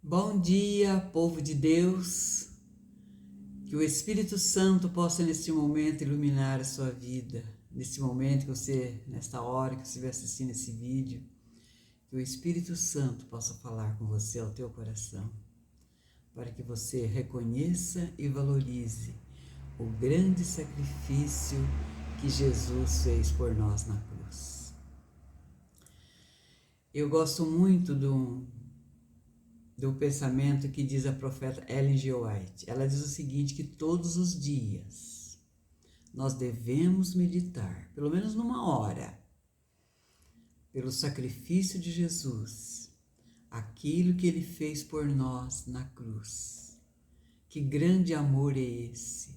Bom dia, povo de Deus. Que o Espírito Santo possa neste momento iluminar a sua vida. Neste momento que você, nesta hora que você estiver assistindo esse vídeo, que o Espírito Santo possa falar com você ao teu coração, para que você reconheça e valorize o grande sacrifício que Jesus fez por nós na cruz. Eu gosto muito do pensamento que diz a profeta Ellen G. White. Ela diz o seguinte, que todos os dias nós devemos meditar, pelo menos numa hora, pelo sacrifício de Jesus, aquilo que Ele fez por nós na cruz. Que grande amor é esse?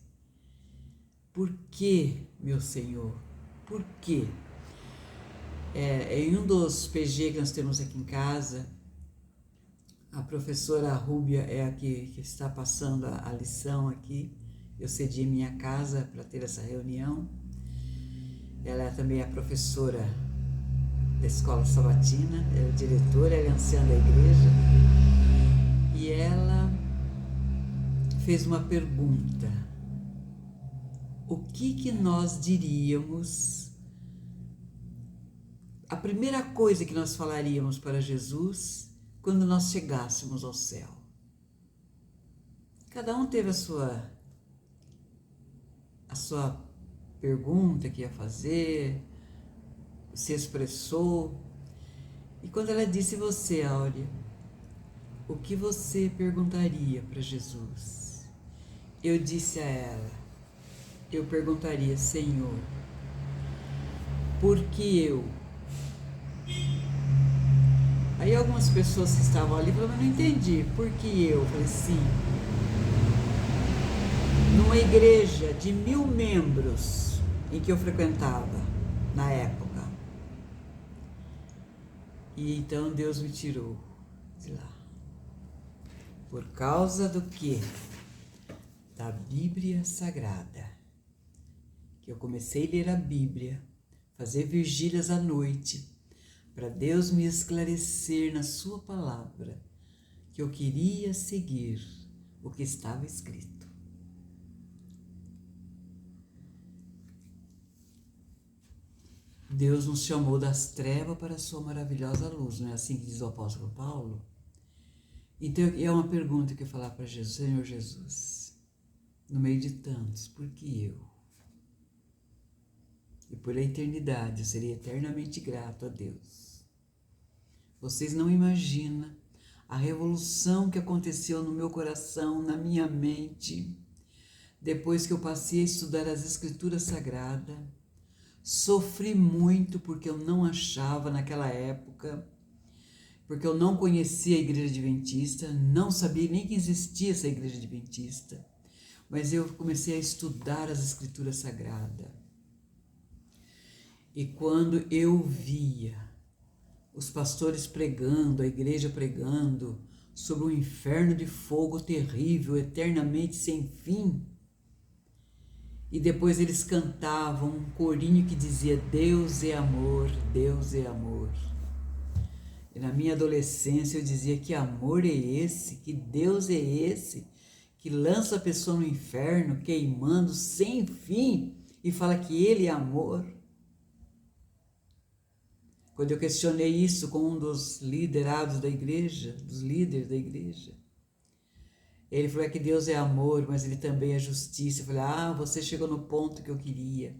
Por que, meu Senhor? Por quê? Em um dos PG que nós temos aqui em casa, a professora Rúbia é a que está passando a lição aqui. Eu cedi minha casa para ter essa reunião. Ela é também a professora da escola sabatina, é a diretora, ela é anciã da igreja. E ela fez uma pergunta. O que nós diríamos? A primeira coisa que nós falaríamos para Jesus quando nós chegássemos ao céu. Cada um teve a sua pergunta que ia fazer, se expressou. E quando ela disse, você, Áurea, o que você perguntaria para Jesus? Eu disse a ela, eu perguntaria, Senhor, por que eu? Aí algumas pessoas que estavam ali falaram, mas não entendi, por que eu? Eu falei, sim. Numa igreja de 1000 membros em que eu frequentava na época. E então Deus me tirou de lá. Por causa do quê? Da Bíblia Sagrada. Que eu comecei a ler a Bíblia, fazer vigílias à noite, para Deus me esclarecer na sua palavra que eu queria seguir o que estava escrito. Deus nos chamou das trevas para a sua maravilhosa luz, não é assim que diz o apóstolo Paulo? Então é uma pergunta que eu falar para Jesus, Senhor Jesus, no meio de tantos, por que eu? E por a eternidade eu serei eternamente grato a Deus. Vocês não imaginam a revolução que aconteceu no meu coração, na minha mente, depois que eu passei a estudar as Escrituras Sagradas. Sofri muito porque eu não achava naquela época, porque eu não conhecia a Igreja Adventista, não sabia nem que existia essa Igreja Adventista, mas eu comecei a estudar as Escrituras Sagradas. E quando eu via os pastores pregando, a igreja pregando sobre um inferno de fogo terrível, eternamente sem fim. E depois eles cantavam um corinho que dizia, Deus é amor, Deus é amor. E na minha adolescência eu dizia, que amor é esse, que Deus é esse, que lança a pessoa no inferno, queimando sem fim, e fala que Ele é amor. Quando eu questionei isso com um dos liderados da igreja, dos líderes da igreja, ele falou que Deus é amor, mas Ele também é justiça. Eu falei, você chegou no ponto que eu queria.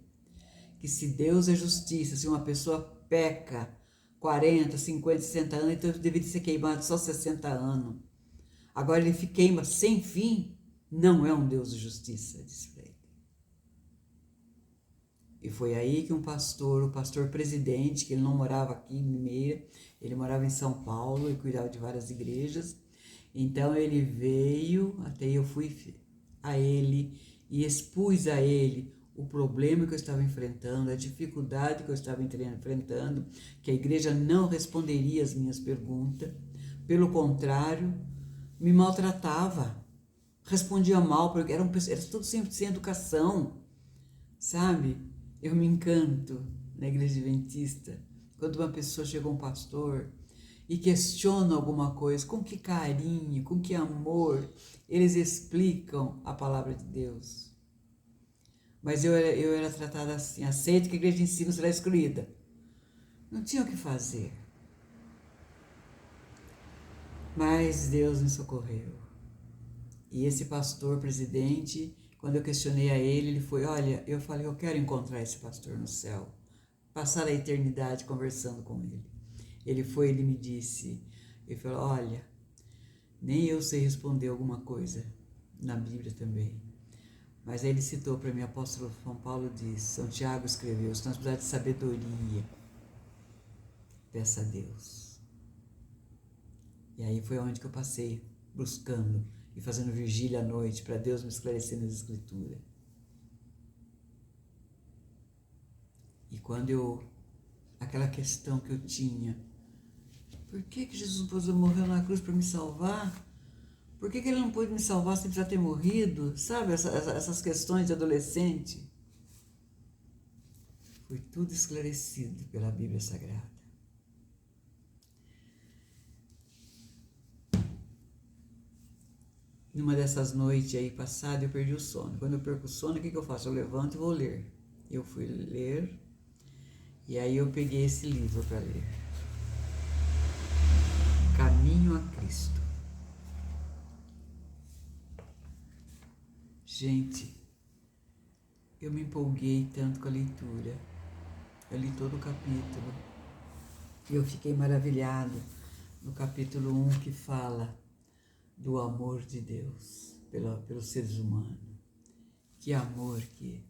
Que se Deus é justiça, se uma pessoa peca 40, 50, 60 anos, então ele deveria ser queimado só 60 anos. Agora Ele queima sem fim, não é um Deus de justiça, disse para ele. E foi aí que um pastor, o pastor presidente, que ele não morava aqui em Limeira, ele morava em São Paulo e cuidava de várias igrejas. Então ele veio, até eu fui a ele e expus a ele o problema que eu estava enfrentando, a dificuldade que eu estava enfrentando, que a igreja não responderia às minhas perguntas, pelo contrário, me maltratava, respondia mal, porque era tudo sempre sem educação, sabe? Eu me encanto na igreja adventista, quando uma pessoa chegou, um pastor, e questionam alguma coisa, com que carinho, com que amor eles explicam a palavra de Deus. Mas eu era tratada assim, aceito que a igreja de ensino será excluída. Não tinha o que fazer. Mas Deus me socorreu. E esse pastor presidente, quando eu questionei a ele, ele foi, olha, eu falei, eu quero encontrar esse pastor no céu, passar a eternidade conversando com ele. Ele me disse, ele falou, olha, nem eu sei responder alguma coisa na Bíblia também. Mas aí ele citou para mim, o apóstolo São Paulo diz, São Tiago escreveu, se nós precisarmos de sabedoria, peça a Deus. E aí foi onde que eu passei, buscando e fazendo vigília à noite, para Deus me esclarecer nas Escrituras. E quando aquela questão que eu tinha, por que Jesus morreu na cruz para me salvar? Por que ele não pôde me salvar sem precisar ter morrido? Sabe, essas questões de adolescente. Foi tudo esclarecido pela Bíblia Sagrada. Numa dessas noites aí passadas, eu perdi o sono. Quando eu perco o sono, o que eu faço? Eu levanto e vou ler. Eu fui ler, e aí eu peguei esse livro para ler. Caminho a Cristo. Gente, eu me empolguei tanto com a leitura. Eu li todo o capítulo. E eu fiquei maravilhado no capítulo 1 que fala do amor de Deus pelos seres humanos. Que amor que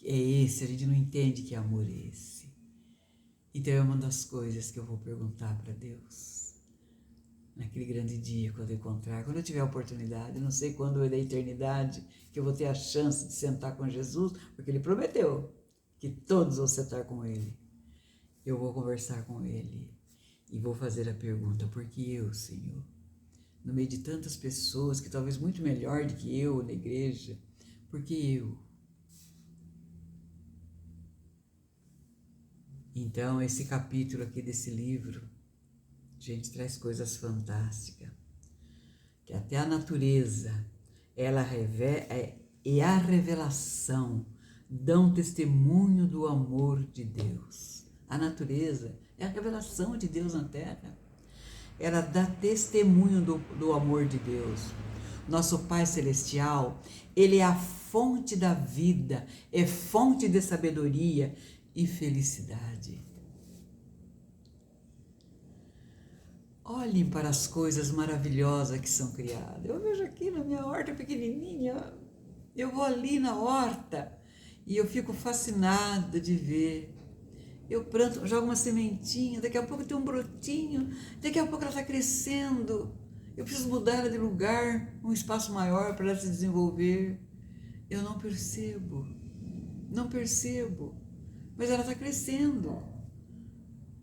é esse? A gente não entende que amor é esse. Então é uma das coisas que eu vou perguntar para Deus naquele grande dia, quando eu encontrar, quando eu tiver a oportunidade, não sei quando é da eternidade que eu vou ter a chance de sentar com Jesus, porque Ele prometeu que todos vão sentar com Ele. Eu vou conversar com Ele e vou fazer a pergunta, por que eu, Senhor? No meio de tantas pessoas, que talvez muito melhor do que eu na igreja, por que eu? Então, esse capítulo aqui desse livro, gente, traz coisas fantásticas. Que até a natureza, ela e a revelação dão testemunho do amor de Deus. A natureza é a revelação de Deus na terra. Ela dá testemunho do amor de Deus. Nosso Pai Celestial, Ele é a fonte da vida, é fonte de sabedoria e felicidade. Olhem para as coisas maravilhosas que são criadas. Eu vejo aqui na minha horta pequenininha, eu vou ali na horta e eu fico fascinada de ver. Eu planto, jogo uma sementinha, daqui a pouco tem um brotinho, daqui a pouco ela está crescendo. Eu preciso mudar ela de lugar, um espaço maior para ela se desenvolver. Eu não percebo, mas ela está crescendo.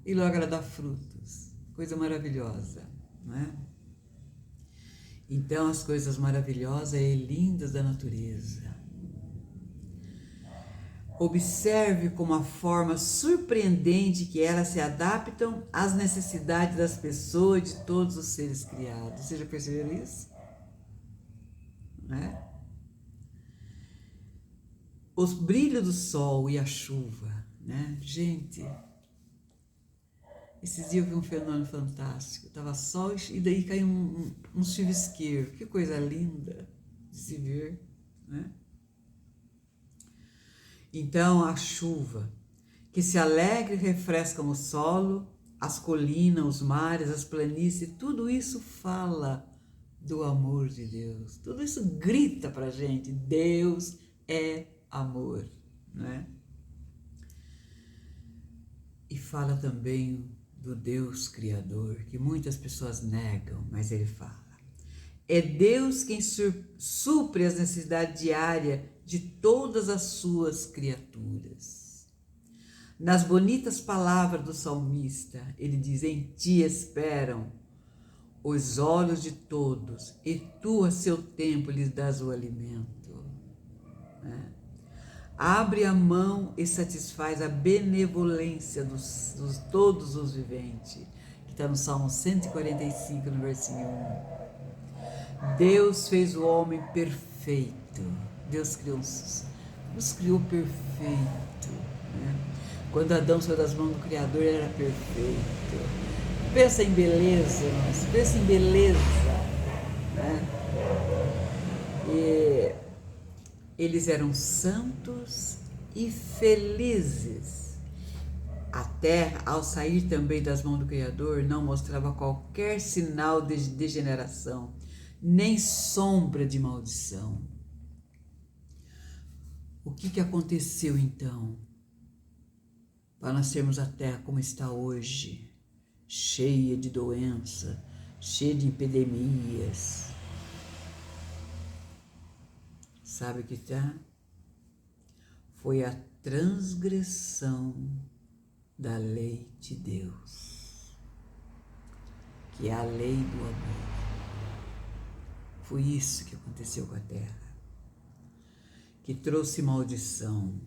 E logo ela dá frutos, coisa maravilhosa, não é? Então as coisas maravilhosas e lindas da natureza. Observe como a forma surpreendente que elas se adaptam às necessidades das pessoas e de todos os seres criados. Vocês já perceberam isso? Né? Os brilhos do sol e a chuva, né? Gente, esses dias eu vi um fenômeno fantástico. Tava sol e daí caiu um chuvisqueiro. Que coisa linda de se ver, né? Então, a chuva, que se alegra e refresca o solo, as colinas, os mares, as planícies, tudo isso fala do amor de Deus. Tudo isso grita para a gente, Deus é amor, né? E fala também do Deus Criador, que muitas pessoas negam, mas Ele fala. É Deus quem supre as necessidades diárias de todas as suas criaturas. Nas bonitas palavras do salmista, ele diz, em ti esperam os olhos de todos, e tu a seu tempo lhes dás o alimento. Abre a mão e satisfaz a benevolência dos todos os viventes. que está no Salmo 145, no versículo 1. Deus fez o homem perfeito. Deus nos criou perfeito, né? Quando Adão saiu das mãos do Criador, ele era perfeito. Pensa em beleza, irmãos. Pensa em beleza, né? E eles eram santos e felizes. A terra, ao sair também das mãos do Criador, não mostrava qualquer sinal de degeneração, nem sombra de maldição. O que aconteceu então para nós termos a terra como está hoje, cheia de doença, cheia de epidemias? Sabe o que está? Foi a transgressão da lei de Deus, que é a lei do amor. Foi isso que aconteceu com a terra, que trouxe maldição,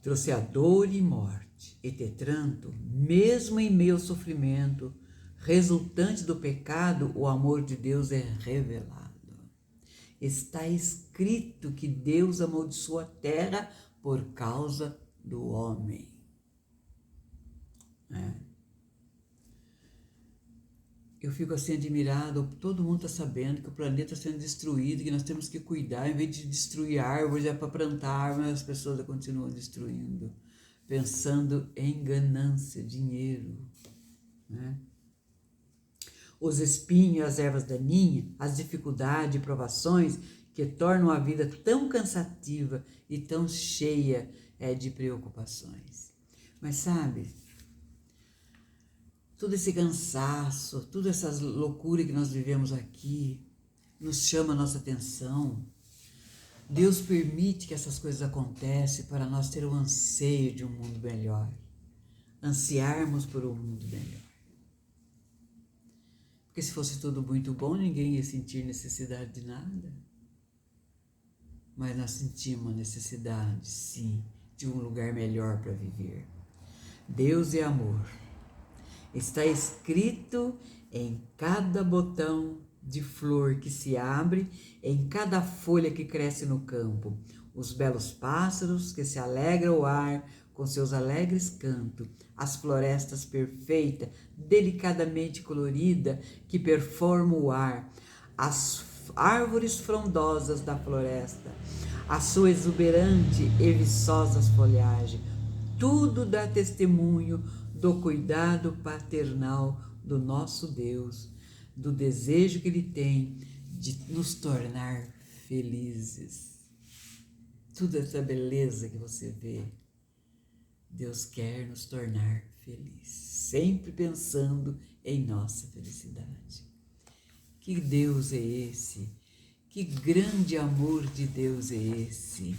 trouxe a dor e morte. Entretanto, mesmo em meio ao sofrimento resultante do pecado, o amor de Deus é revelado. Está escrito que Deus amaldiçoou a terra por causa do homem. Eu fico assim admirado, todo mundo está sabendo que o planeta está sendo destruído, que nós temos que cuidar, em vez de destruir árvores, é para plantar árvores, as pessoas continuam destruindo, pensando em ganância, dinheiro, né? Os espinhos, as ervas daninhas, as dificuldades e provações que tornam a vida tão cansativa e tão cheia de preocupações. Mas sabe, todo esse cansaço, toda essa loucura que nós vivemos aqui, nos chama a nossa atenção. Deus permite que essas coisas aconteçam para nós ter o anseio de um mundo melhor, ansiarmos por um mundo melhor. Porque se fosse tudo muito bom, ninguém ia sentir necessidade de nada. Mas nós sentimos a necessidade, sim, de um lugar melhor para viver. Deus é amor. Está escrito em cada botão de flor que se abre, em cada folha que cresce no campo, os belos pássaros que se alegram ao ar com seus alegres cantos, as florestas perfeitas, delicadamente coloridas, que perfumam o ar, as árvores frondosas da floresta, a sua exuberante e viçosas folhagem, tudo dá testemunho do cuidado paternal do nosso Deus, do desejo que Ele tem de nos tornar felizes. Toda essa beleza que você vê, Deus quer nos tornar felizes, sempre pensando em nossa felicidade. Que Deus é esse? Que grande amor de Deus é esse?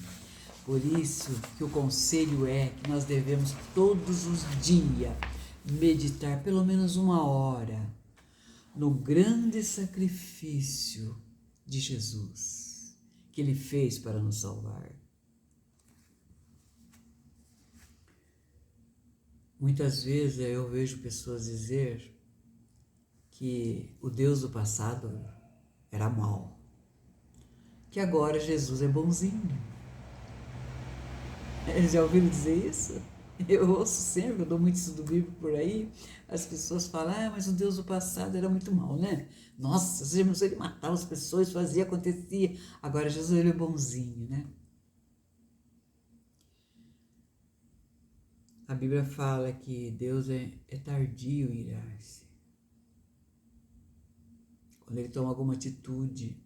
Por isso que o conselho é que nós devemos todos os dias meditar pelo menos 1 hora no grande sacrifício de Jesus que Ele fez para nos salvar. Muitas vezes eu vejo pessoas dizer que o Deus do passado era mau, que agora Jesus é bonzinho. Já ouviram dizer isso? Eu ouço sempre, eu dou muito estudo bíblico por aí, as pessoas falam, mas o Deus do passado era muito mau, né? Nossa, ele matava as pessoas, fazia, acontecia. Agora Jesus, ele é bonzinho, né? A Bíblia fala que Deus é tardio em irar-se. Quando Ele toma alguma atitude,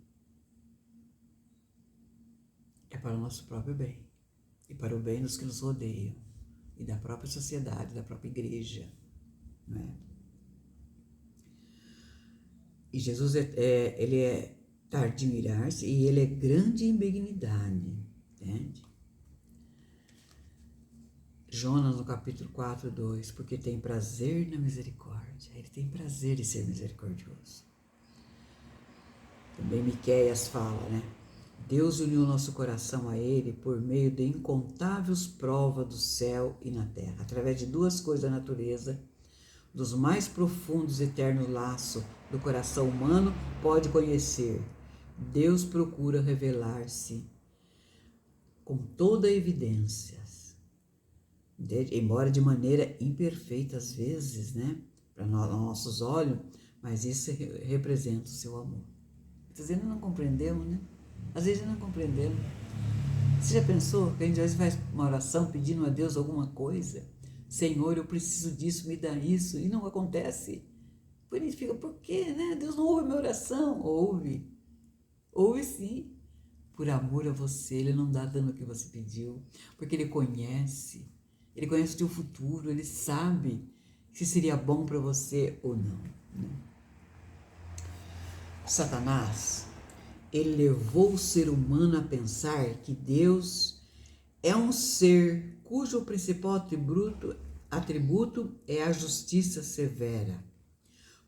é para o nosso próprio bem. E para o bem dos que nos rodeiam. E da própria sociedade, da própria igreja. Não é? E Jesus, Ele é tardio em irar-se e Ele é grande em benignidade. Entende? Jonas, no capítulo 4, 2, porque tem prazer na misericórdia. Ele tem prazer em ser misericordioso. Também Miqueias fala, né? Deus uniu nosso coração a Ele por meio de incontáveis provas do céu e na terra, através de duas coisas da natureza, dos mais profundos e eternos laços do coração humano, pode conhecer. Deus procura revelar-se com toda a evidência, embora de maneira imperfeita às vezes, né, para nossos olhos, mas isso representa o seu amor. Às vezes não compreendemos, né? Às vezes não compreendemos. Você já pensou que a gente às vezes faz uma oração pedindo a Deus alguma coisa? Senhor, eu preciso disso, me dá isso, e não acontece. Por isso fica, por quê, né? Deus não ouve a minha oração. Ouve. Ouve sim. Por amor a você, Ele não dá dando o que você pediu, porque Ele conhece o teu futuro, Ele sabe se seria bom para você ou não, né? Satanás, ele levou o ser humano a pensar que Deus é um ser cujo principal atributo é a justiça severa,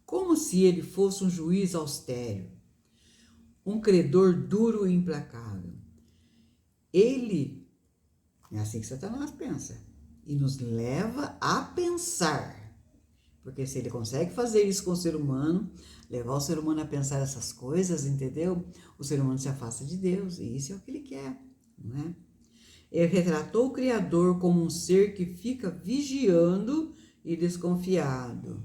como se ele fosse um juiz austero, um credor duro e implacável. Ele, é assim que Satanás pensa, e nos leva a pensar, porque se ele consegue fazer isso com o ser humano, levar o ser humano a pensar essas coisas, entendeu? O ser humano se afasta de Deus, e isso é o que ele quer, não é? Ele retratou o Criador como um ser que fica vigiando e desconfiado.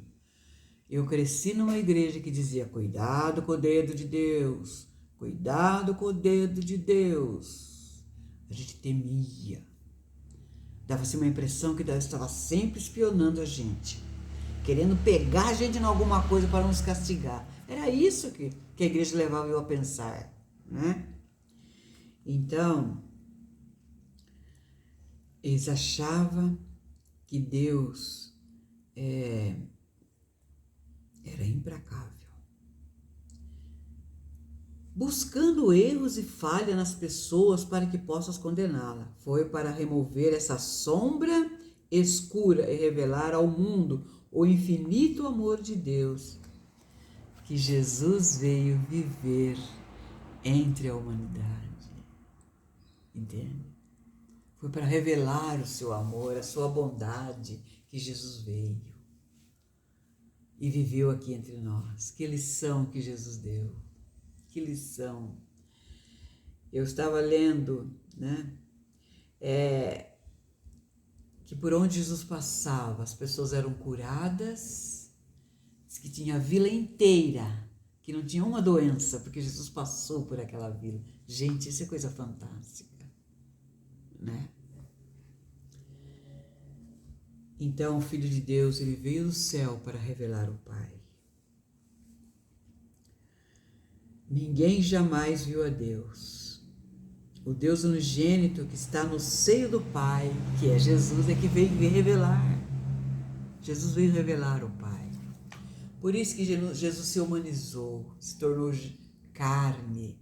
Eu cresci numa igreja que dizia, cuidado com o dedo de Deus, cuidado com o dedo de Deus. A gente temia. Dava-se uma impressão que Deus estava sempre espionando a gente, querendo pegar a gente em alguma coisa para nos castigar. Era isso que a igreja levava eu a pensar, né? Então, eles achavam que Deus era implacável, buscando erros e falhas nas pessoas para que possas condená-la. Foi para remover essa sombra escura e revelar ao mundo o infinito amor de Deus que Jesus veio viver entre a humanidade. Entende? Foi para revelar o seu amor, a sua bondade que Jesus veio e viveu aqui entre nós. Que lição que Jesus deu. Que lição. Eu estava lendo, né? Que por onde Jesus passava, as pessoas eram curadas, diz que tinha a vila inteira, que não tinha uma doença, porque Jesus passou por aquela vila. Gente, isso é coisa fantástica, né? Então, o Filho de Deus, ele veio do céu para revelar o Pai. Ninguém jamais viu a Deus. O Deus unigênito que está no seio do Pai, que é Jesus, é que veio revelar. Jesus veio revelar o Pai. Por isso que Jesus se humanizou, se tornou carne,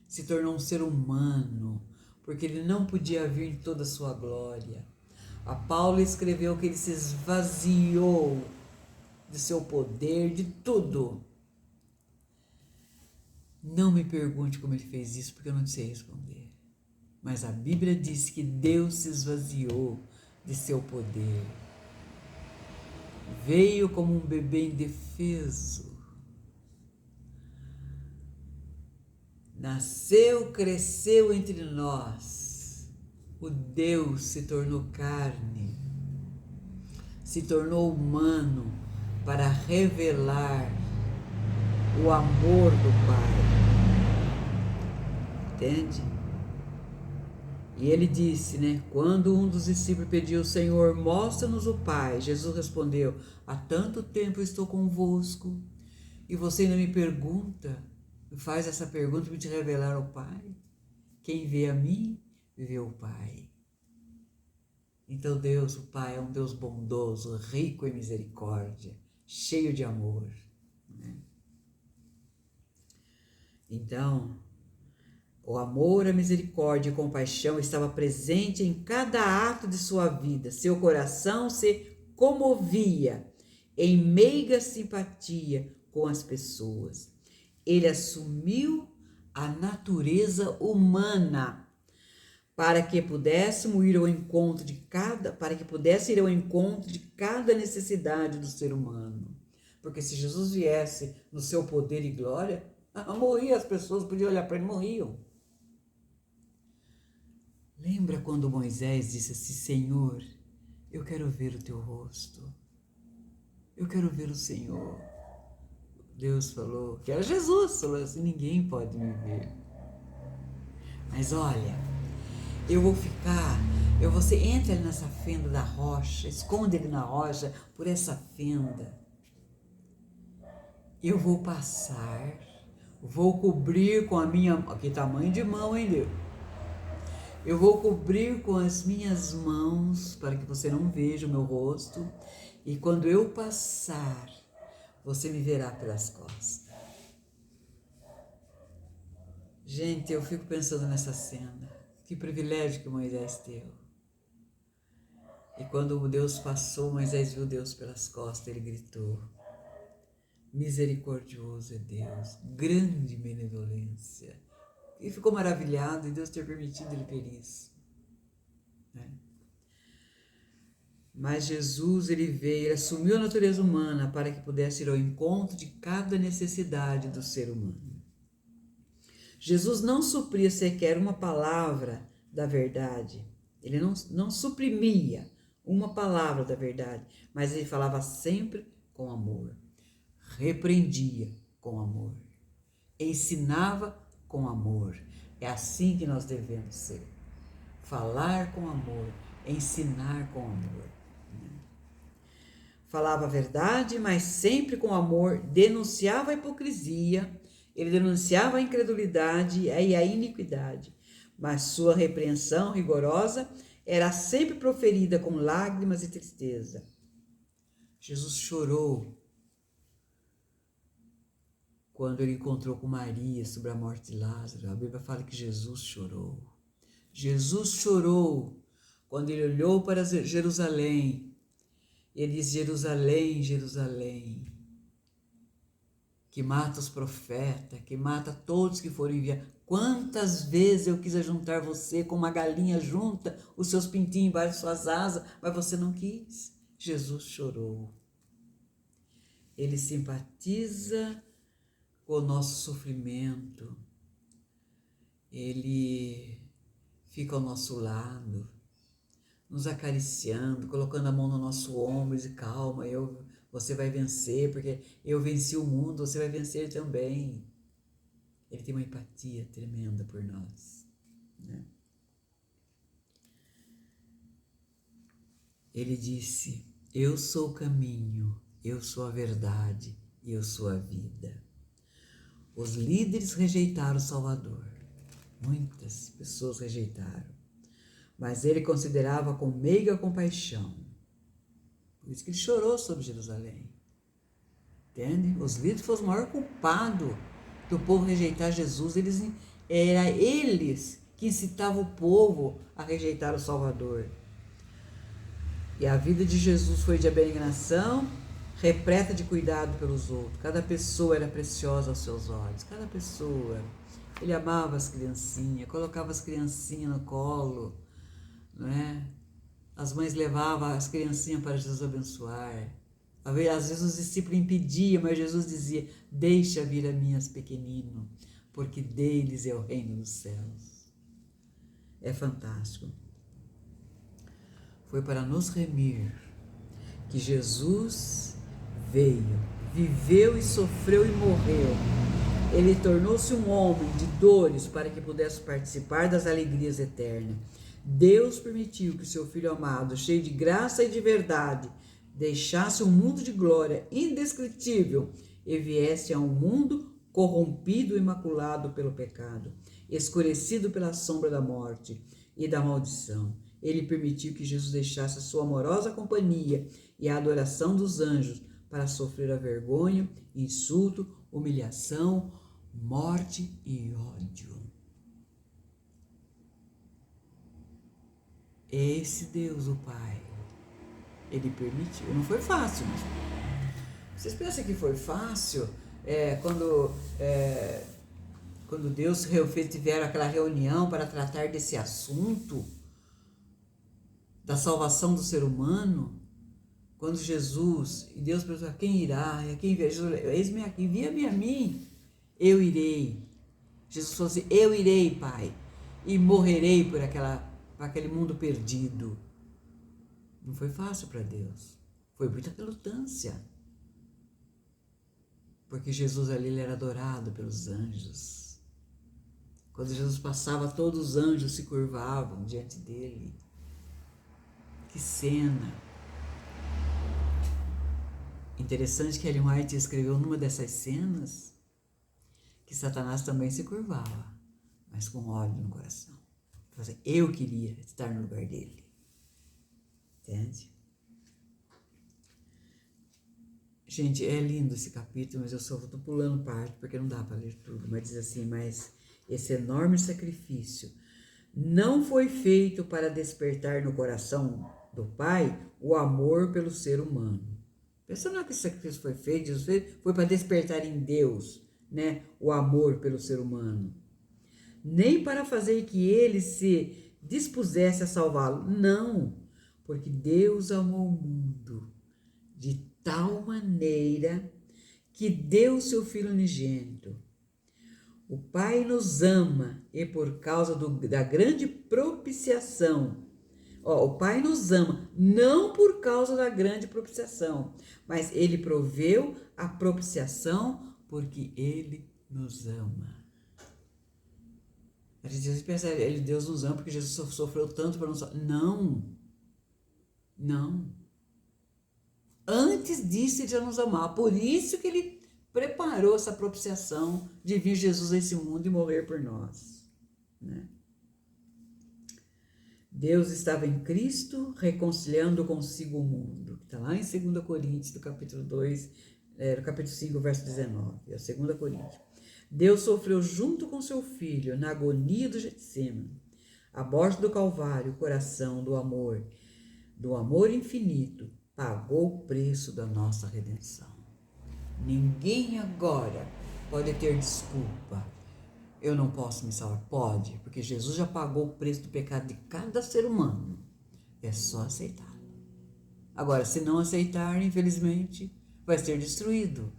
se tornou um ser humano, porque ele não podia vir em toda a sua glória. A Paulo escreveu que ele se esvaziou de seu poder, de tudo. Não me pergunte como ele fez isso, porque eu não sei responder. Mas a Bíblia diz que Deus se esvaziou de seu poder. Veio como um bebê indefeso. Nasceu, cresceu entre nós. O Deus se tornou carne, se tornou humano para revelar o amor do Pai. Entende? E ele disse, né? Quando um dos discípulos pediu, Senhor, mostra-nos o Pai, Jesus respondeu, há tanto tempo eu estou convosco e você ainda me pergunta, faz essa pergunta para te revelar o Pai. Quem vê a mim, vê o Pai. Então Deus, o Pai, é um Deus bondoso, rico em misericórdia, cheio de amor, né? Então, o amor, a misericórdia e a compaixão estava presente em cada ato de sua vida. Seu coração se comovia em meiga simpatia com as pessoas. Ele assumiu a natureza humana, para que pudéssemos ir ao encontro de cada necessidade do ser humano. Porque se Jesus viesse no seu poder e glória, morria, as pessoas podiam olhar para ele e morriam. Lembra quando Moisés disse assim: Senhor, eu quero ver o teu rosto, eu quero ver o Senhor. Deus falou, que era Jesus, falou assim: ninguém pode me ver. Mas olha, você entra ali nessa fenda da rocha, esconde ele na rocha, por essa fenda. Eu vou passar, vou cobrir com a minha... Que tamanho de mão, hein, Deus? Eu vou cobrir com as minhas mãos, para que você não veja o meu rosto. E quando eu passar, você me verá pelas costas. Gente, eu fico pensando nessa cena. Que privilégio que Moisés teve. E quando Deus passou, Moisés viu Deus pelas costas, ele gritou: misericordioso é Deus, grande benevolência. E ficou maravilhado em Deus ter permitido ele ver isso. Mas Jesus, ele veio, ele assumiu a natureza humana para que pudesse ir ao encontro de cada necessidade do ser humano. Jesus não supria sequer uma palavra da verdade. Ele não suprimia uma palavra da verdade, mas ele falava sempre com amor. Repreendia com amor. Ensinava com amor. É assim que nós devemos ser. Falar com amor, ensinar com amor. Falava a verdade, mas sempre com amor, denunciava a hipocrisia, ele denunciava a incredulidade e a iniquidade, mas sua repreensão rigorosa era sempre proferida com lágrimas e tristeza. Jesus chorou quando ele encontrou com Maria sobre a morte de Lázaro. A Bíblia fala que Jesus chorou. Jesus chorou quando ele olhou para Jerusalém. Ele diz: Jerusalém, Jerusalém, que mata os profetas, que mata todos que foram enviados. Quantas vezes eu quis ajuntar você como uma galinha junta os seus pintinhos embaixo de suas asas, mas você não quis. Jesus chorou. Ele simpatiza com o nosso sofrimento. Ele fica ao nosso lado, nos acariciando, colocando a mão no nosso ombro e diz: calma, você vai vencer, porque eu venci o mundo, você vai vencer também. Ele tem uma empatia tremenda por nós, né? Ele disse: eu sou o caminho, eu sou a verdade e eu sou a vida. Os líderes rejeitaram o Salvador. Muitas pessoas rejeitaram. Mas ele considerava com meiga compaixão. Por isso que ele chorou sobre Jerusalém. Entende? Os líderes foram o maior culpado do povo rejeitar Jesus. Era eles que incitavam o povo a rejeitar o Salvador. E a vida de Jesus foi de abnegação, repleta de cuidado pelos outros. Cada pessoa era preciosa aos seus olhos. Cada pessoa. Ele amava as criancinhas, colocava as criancinhas no colo, não é? As mães levavam as criancinhas para Jesus abençoar. Às vezes os discípulos impediam, mas Jesus dizia: deixa vir a minhas pequenino, porque deles é o reino dos céus. É fantástico. Foi para nos remir que Jesus veio, viveu e sofreu e morreu. Ele tornou-se um homem de dores para que pudesse participar das alegrias eternas. Deus permitiu que seu Filho amado, cheio de graça e de verdade, deixasse um mundo de glória indescritível e viesse a um mundo corrompido e maculado pelo pecado, escurecido pela sombra da morte e da maldição. Ele permitiu que Jesus deixasse a sua amorosa companhia e a adoração dos anjos para sofrer a vergonha, insulto, humilhação, morte e ódio. Esse Deus, o Pai, ele permitiu. Não foi fácil, mas vocês pensam que foi fácil? Quando quando Deus tiveram aquela reunião para tratar desse assunto, da salvação do ser humano, quando Jesus, e Deus perguntou, quem irá? E quem virá? Jesus, eis-me aqui, envia-me a mim, eu irei. Jesus falou assim, eu irei, Pai, e morrerei por aquele mundo perdido. Não foi fácil para Deus, foi muita relutância, porque Jesus ali ele era adorado pelos anjos. Quando Jesus passava, todos os anjos se curvavam diante dele. Que cena! Interessante que Ellen White escreveu numa dessas cenas que Satanás também se curvava, mas com ódio no coração. Eu queria estar no lugar dele. Entende? Gente, é lindo esse capítulo, mas eu só estou pulando parte porque não dá para ler tudo. Mas diz assim, mas esse enorme sacrifício não foi feito para despertar no coração do Pai o amor pelo ser humano. Pensa não que esse sacrifício foi feito, Jesus fez, foi para despertar em Deus, né, o amor pelo ser humano. Nem para fazer que ele se dispusesse a salvá-lo. Não, porque Deus amou o mundo de tal maneira que deu seu Filho unigênito. O Pai nos ama e por causa da grande propiciação. O Pai nos ama, não por causa da grande propiciação, mas Ele proveu a propiciação porque Ele nos ama. A gente pensa, Deus nos ama porque Jesus sofreu tanto para nos salvar. Não. Antes disso Ele já nos amava, por isso que Ele preparou essa propiciação de vir Jesus a esse mundo e morrer por nós, né? Deus estava em Cristo reconciliando consigo o mundo. Está lá em 2 Coríntios, do capítulo 2, no capítulo 5, verso 19. É 2 Coríntios. Deus sofreu junto com seu Filho na agonia do Getsêmani. A morte do Calvário, o coração do amor infinito, pagou o preço da nossa redenção. Ninguém agora pode ter desculpa. Eu não posso me salvar. Pode, porque Jesus já pagou o preço do pecado de cada ser humano. É só aceitar. Agora, se não aceitar, infelizmente, vai ser destruído.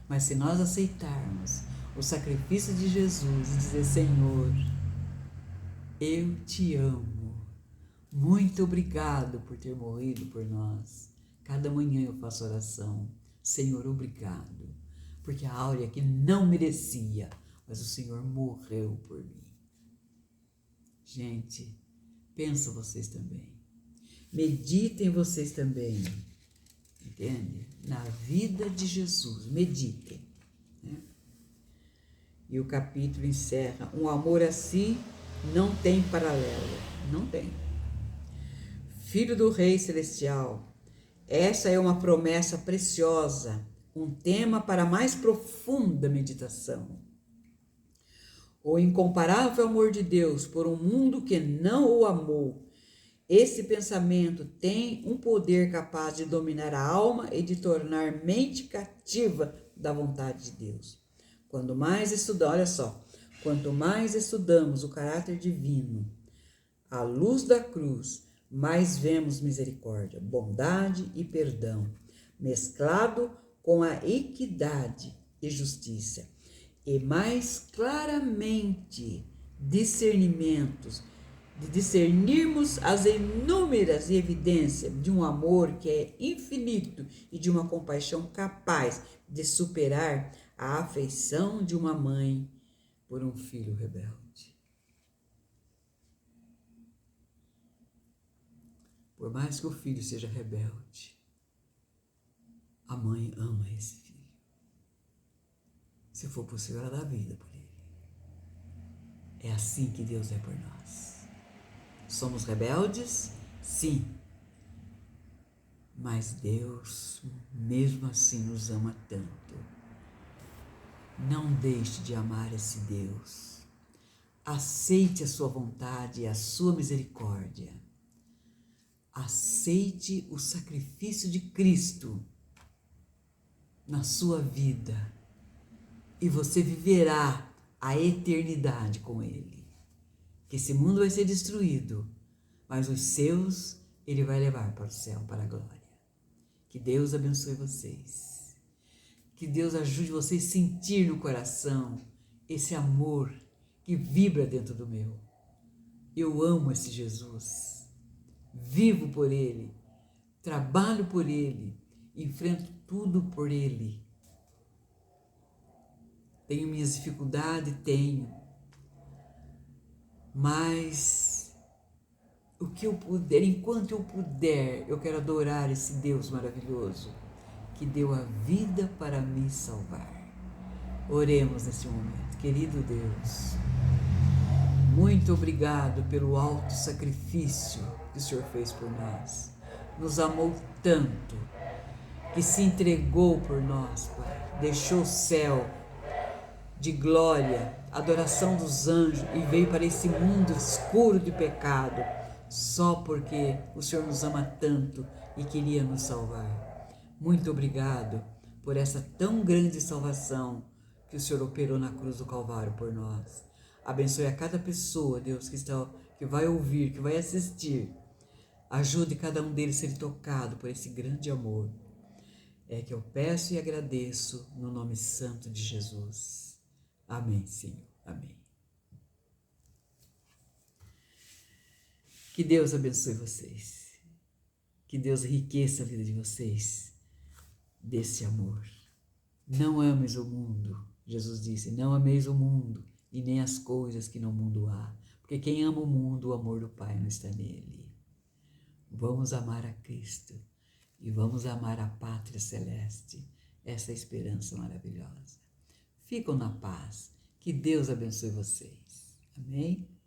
Mas se nós aceitarmos o sacrifício de Jesus e dizer, Senhor, eu te amo. Muito obrigado por ter morrido por nós. Cada manhã eu faço oração. Senhor, obrigado. Porque a Áurea que não merecia, mas o Senhor morreu por mim. Gente, pensa vocês também. Meditem vocês também. Entende? Na vida de Jesus. Meditem. Né? E o capítulo encerra. Um amor assim não tem paralelo. Não tem. Filho do Rei Celestial. Essa é uma promessa preciosa. Um tema para a mais profunda meditação. O incomparável amor de Deus por um mundo que não o amou. Esse pensamento tem um poder capaz de dominar a alma e de tornar mente cativa da vontade de Deus. Quanto mais estudamos o caráter divino, à luz da cruz, mais vemos misericórdia, bondade e perdão, mesclado com a equidade e justiça. E mais claramente discernirmos as inúmeras evidências de um amor que é infinito e de uma compaixão capaz de superar a afeição de uma mãe por um filho rebelde. Por mais que o filho seja rebelde, a mãe ama esse filho. Se for possível, ela dá vida por ele. É assim que Deus é por nós. Somos rebeldes? Sim. Mas Deus, mesmo assim, nos ama tanto. Não deixe de amar esse Deus. Aceite a sua vontade e a sua misericórdia. Aceite o sacrifício de Cristo na sua vida. E você viverá a eternidade com Ele. Que esse mundo vai ser destruído, mas os seus Ele vai levar para o céu, para a glória. Que Deus abençoe vocês. Que Deus ajude vocês a sentir no coração esse amor que vibra dentro do meu. Eu amo esse Jesus. Vivo por Ele. Trabalho por Ele. Enfrento tudo por Ele. Tenho minhas dificuldades? Tenho. Mas o que eu puder, enquanto eu puder, eu quero adorar esse Deus maravilhoso que deu a vida para me salvar. Oremos nesse momento. Querido Deus, muito obrigado pelo alto sacrifício que o Senhor fez por nós. Nos amou tanto que se entregou por nós, Pai. Deixou o céu de glória, adoração dos anjos e veio para esse mundo escuro de pecado só porque o Senhor nos ama tanto e queria nos salvar. Muito obrigado por essa tão grande salvação que o Senhor operou na cruz do Calvário por nós. Abençoe a cada pessoa, Deus, que vai ouvir, que vai assistir. Ajude cada um deles a ser tocado por esse grande amor. É que eu peço e agradeço no nome santo de Jesus. Amém, Senhor. Amém. Que Deus abençoe vocês. Que Deus enriqueça a vida de vocês desse amor. Não ames o mundo. Jesus disse, não ameis o mundo e nem as coisas que no mundo há. Porque quem ama o mundo, o amor do Pai não está nele. Vamos amar a Cristo e vamos amar a pátria celeste, essa esperança maravilhosa. Ficam na paz. Que Deus abençoe vocês. Amém?